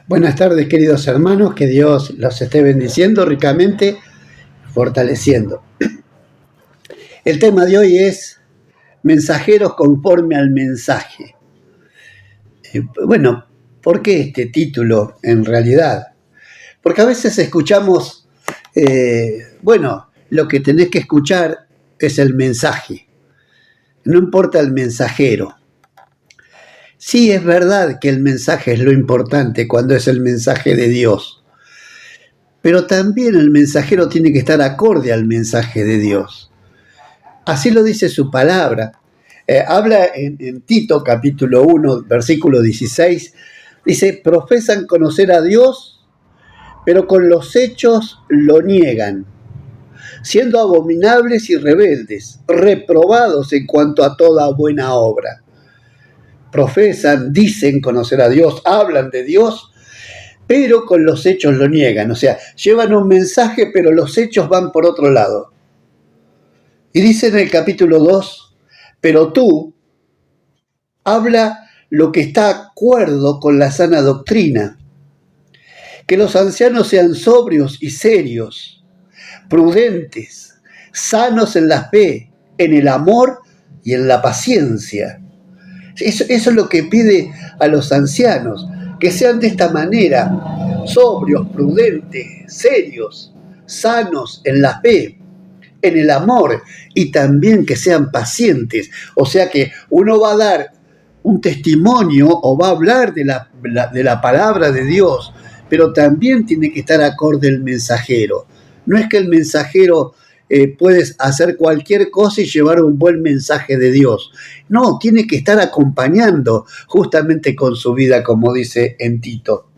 Buenas tardes, queridos hermanos, que Dios los esté bendiciendo ricamente, fortaleciendo. El tema de hoy es mensajeros conforme al mensaje. Bueno, ¿por qué este título en realidad? Porque a veces escuchamos, lo que tenés que escuchar es el mensaje, no importa el mensajero. Sí, es verdad que el mensaje es lo importante cuando es el mensaje de Dios, pero también el mensajero tiene que estar acorde al mensaje de Dios. Así lo dice su palabra. Habla en Tito capítulo 1, versículo 16, dice, profesan conocer a Dios, pero con los hechos lo niegan, siendo abominables y rebeldes, reprobados en cuanto a toda buena obra. Profesan, dicen conocer a Dios, hablan de Dios, pero con los hechos lo niegan. O sea, llevan un mensaje, pero los hechos van por otro lado. Y dice en el capítulo 2, pero tú habla lo que está de acuerdo con la sana doctrina. Que los ancianos sean sobrios y serios, prudentes, sanos en la fe, en el amor y en la paciencia. Eso es lo que pide a los ancianos, que sean de esta manera, sobrios, prudentes, serios, sanos en la fe, en el amor y también que sean pacientes. O sea que uno va a dar un testimonio o va a hablar de la palabra de Dios, pero también tiene que estar acorde el mensajero. No es que el mensajero puedes hacer cualquier cosa y llevar un buen mensaje de Dios. No, tiene que estar acompañando justamente con su vida, como dice en Tito.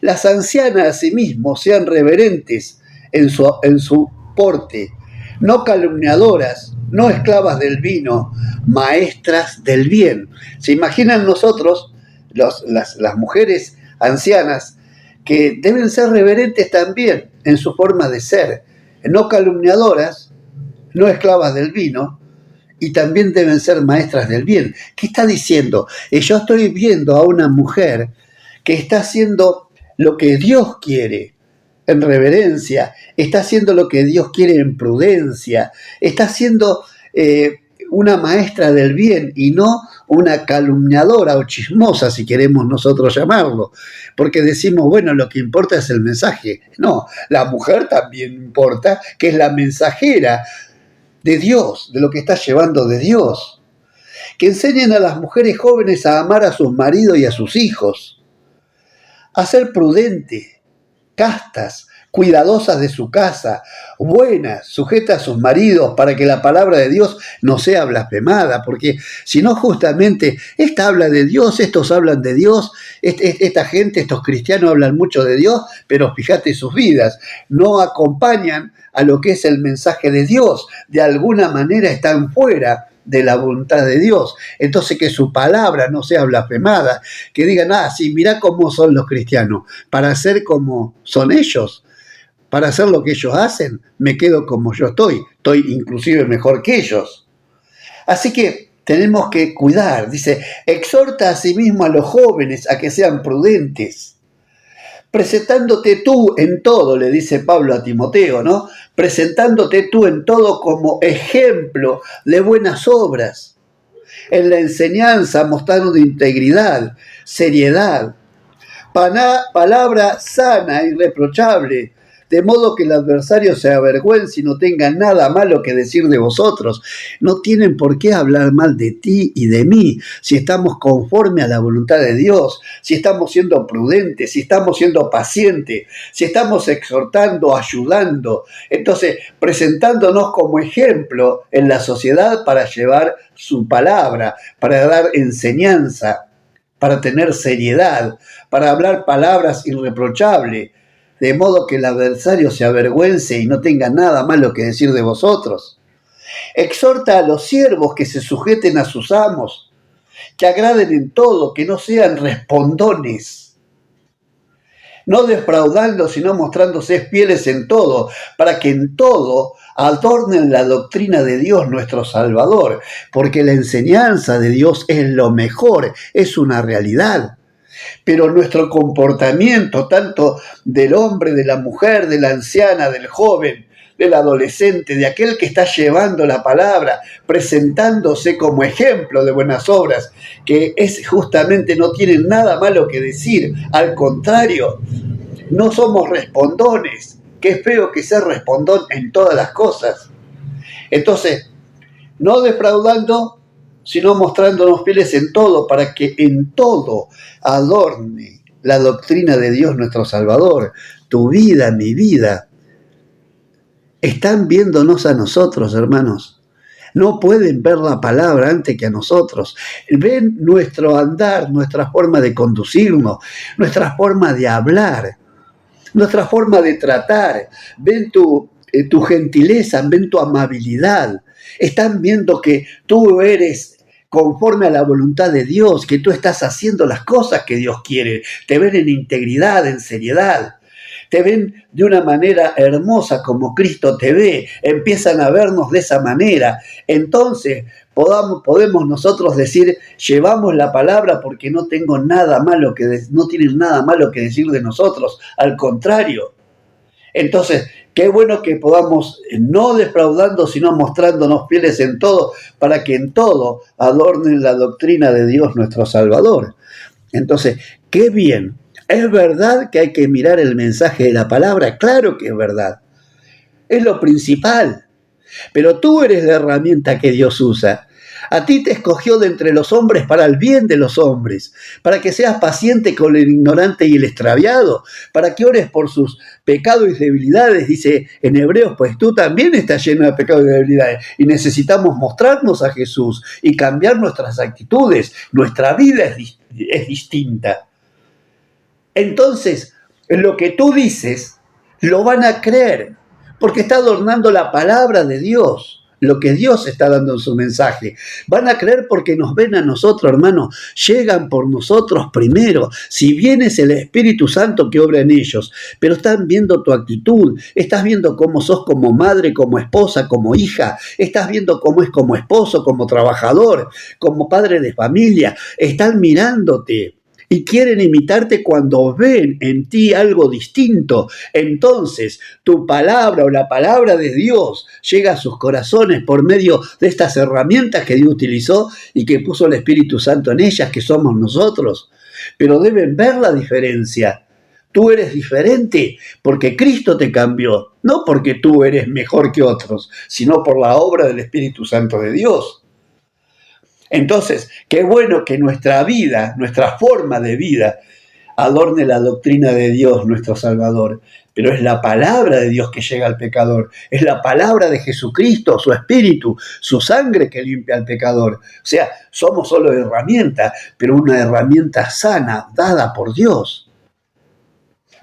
Las ancianas asimismo sean reverentes en su porte, no calumniadoras, no esclavas del vino, maestras del bien. ¿Se imaginan nosotros, las mujeres ancianas, que deben ser reverentes también en su forma de ser, no calumniadoras, no esclavas del vino, y también deben ser maestras del bien? ¿Qué está diciendo? Yo estoy viendo a una mujer que está haciendo lo que Dios quiere en reverencia, está haciendo lo que Dios quiere en prudencia, está siendo una maestra del bien y no una calumniadora o chismosa, si queremos nosotros llamarlo, porque decimos, bueno, lo que importa es el mensaje. No, la mujer también importa, que es la mensajera de Dios, de lo que está llevando de Dios. Que enseñen a las mujeres jóvenes a amar a sus maridos y a sus hijos, a ser prudentes, castas, cuidadosas de su casa, buenas, sujetas a sus maridos, para que la palabra de Dios no sea blasfemada, porque si no, justamente esta habla de Dios, estos hablan de Dios, esta gente, estos cristianos hablan mucho de Dios, pero fíjate sus vidas, no acompañan a lo que es el mensaje de Dios, de alguna manera están fuera de la voluntad de Dios. Entonces, que su palabra no sea blasfemada, que digan, sí, mirá cómo son los cristianos, para ser como son ellos, para hacer lo que ellos hacen, me quedo como yo estoy inclusive mejor que ellos. Así que tenemos que cuidar, dice, exhorta a sí mismo a los jóvenes a que sean prudentes, presentándote tú en todo, le dice Pablo a Timoteo, ¿no? Presentándote tú en todo como ejemplo de buenas obras, en la enseñanza mostrando integridad, seriedad, palabra sana e irreprochable, de modo que el adversario se avergüence y no tenga nada malo que decir de vosotros. No tienen por qué hablar mal de ti y de mí, si estamos conforme a la voluntad de Dios, si estamos siendo prudentes, si estamos siendo pacientes, si estamos exhortando, ayudando, entonces presentándonos como ejemplo en la sociedad para llevar su palabra, para dar enseñanza, para tener seriedad, para hablar palabras irreprochables, de modo que el adversario se avergüence y no tenga nada malo que decir de vosotros. Exhorta a los siervos que se sujeten a sus amos, que agraden en todo, que no sean respondones, no defraudando, sino mostrándose fieles en todo, para que en todo adornen la doctrina de Dios nuestro Salvador, porque la enseñanza de Dios es lo mejor, es una realidad. Pero nuestro comportamiento, tanto del hombre, de la mujer, de la anciana, del joven, del adolescente, de aquel que está llevando la palabra, presentándose como ejemplo de buenas obras, que es justamente no tienen nada malo que decir, al contrario, no somos respondones, que es feo que ser respondón en todas las cosas. Entonces, no defraudando, sino mostrándonos fieles en todo, para que en todo adorne la doctrina de Dios nuestro Salvador. Tu vida, mi vida. Están viéndonos a nosotros, hermanos. No pueden ver la palabra antes que a nosotros. Ven nuestro andar, nuestra forma de conducirnos, nuestra forma de hablar, nuestra forma de tratar. Ven tu gentileza, ven tu amabilidad. Están viendo que tú eres conforme a la voluntad de Dios, que tú estás haciendo las cosas que Dios quiere. Te ven en integridad, en seriedad. Te ven de una manera hermosa como Cristo te ve. Empiezan a vernos de esa manera. Entonces podemos nosotros decir, llevamos la palabra porque no tengo nada malo no tienen nada malo que decir de nosotros. Al contrario. Entonces, qué bueno que podamos, no defraudando, sino mostrándonos fieles en todo, para que en todo adornen la doctrina de Dios nuestro Salvador. Entonces, qué bien. ¿Es verdad que hay que mirar el mensaje de la palabra? Claro que es verdad. Es lo principal. Pero tú eres la herramienta que Dios usa. A ti te escogió de entre los hombres para el bien de los hombres, para que seas paciente con el ignorante y el extraviado, para que ores por sus pecados y debilidades, dice en Hebreos, pues tú también estás lleno de pecados y debilidades, y necesitamos mostrarnos a Jesús y cambiar nuestras actitudes. Nuestra vida es distinta. Entonces, lo que tú dices, lo van a creer, porque está adornando la palabra de Dios, lo que Dios está dando en su mensaje. Van a creer porque nos ven a nosotros, hermano, llegan por nosotros primero. Si bien es el Espíritu Santo que obra en ellos, pero están viendo tu actitud, estás viendo cómo sos como madre, como esposa, como hija, estás viendo cómo es como esposo, como trabajador, como padre de familia, están mirándote. Y quieren imitarte cuando ven en ti algo distinto. Entonces, tu palabra o la palabra de Dios llega a sus corazones por medio de estas herramientas que Dios utilizó y que puso el Espíritu Santo en ellas, que somos nosotros. Pero deben ver la diferencia. Tú eres diferente porque Cristo te cambió, no porque tú eres mejor que otros, sino por la obra del Espíritu Santo de Dios. Entonces, qué bueno que nuestra vida, nuestra forma de vida, adorne la doctrina de Dios, nuestro Salvador. Pero es la palabra de Dios que llega al pecador. Es la palabra de Jesucristo, su Espíritu, su sangre que limpia al pecador. O sea, somos solo herramientas, pero una herramienta sana, dada por Dios.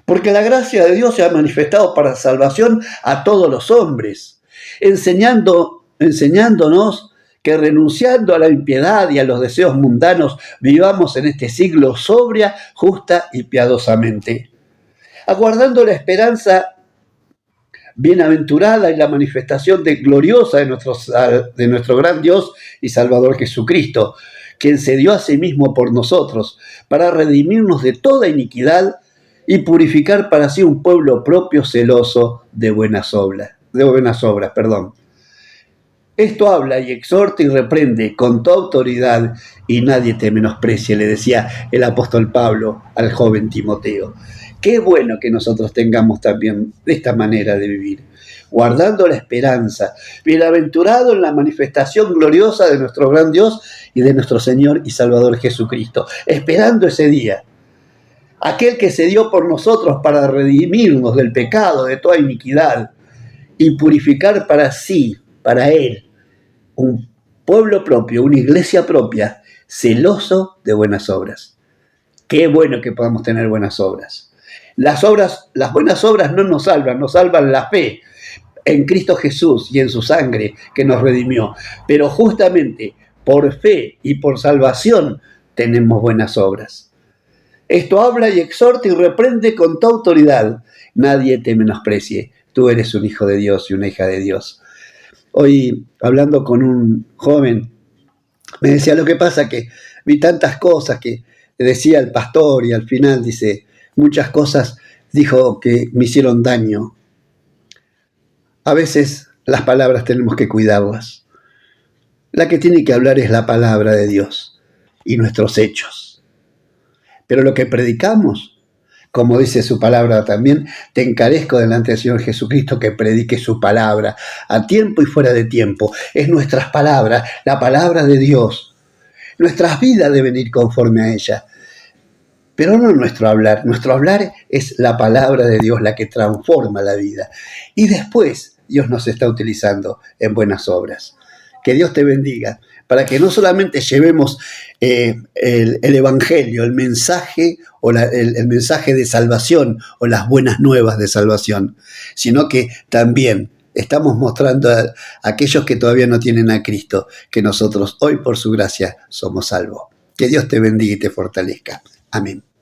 Porque la gracia de Dios se ha manifestado para salvación a todos los hombres, enseñándonos que renunciando a la impiedad y a los deseos mundanos, vivamos en este siglo sobria, justa y piadosamente, aguardando la esperanza bienaventurada y la manifestación gloriosa de nuestro gran Dios y Salvador Jesucristo, quien se dio a sí mismo por nosotros, para redimirnos de toda iniquidad y purificar para sí un pueblo propio celoso de buenas obras. Esto habla y exhorta y reprende con toda autoridad y nadie te menosprecie, le decía el apóstol Pablo al joven Timoteo. Qué bueno que nosotros tengamos también esta manera de vivir, guardando la esperanza, bienaventurado en la manifestación gloriosa de nuestro gran Dios y de nuestro Señor y Salvador Jesucristo, esperando ese día. Aquel que se dio por nosotros para redimirnos del pecado, de toda iniquidad, y purificar para sí, para Él, un pueblo propio, una iglesia propia, celoso de buenas obras. Qué bueno que podamos tener buenas obras. Las buenas obras no nos salvan la fe en Cristo Jesús y en su sangre que nos redimió. Pero justamente por fe y por salvación tenemos buenas obras. Esto habla y exhorta y reprende con toda autoridad. Nadie te menosprecie. Tú eres un hijo de Dios y una hija de Dios. Hoy, hablando con un joven, me decía, lo que pasa que vi tantas cosas que decía el pastor y al final dice, muchas cosas dijo que me hicieron daño. A veces las palabras tenemos que cuidarlas. La que tiene que hablar es la palabra de Dios y nuestros hechos. Pero lo que predicamos, como dice su palabra también, te encarezco delante del Señor Jesucristo que predique su palabra a tiempo y fuera de tiempo. Es nuestras palabras, la palabra de Dios. Nuestras vidas deben ir conforme a ella. Pero no nuestro hablar. Nuestro hablar es la palabra de Dios la que transforma la vida. Y después Dios nos está utilizando en buenas obras. Que Dios te bendiga, para que no solamente llevemos el evangelio, el mensaje o el mensaje de salvación o las buenas nuevas de salvación, sino que también estamos mostrando a aquellos que todavía no tienen a Cristo que nosotros hoy por su gracia somos salvos. Que Dios te bendiga y te fortalezca. Amén.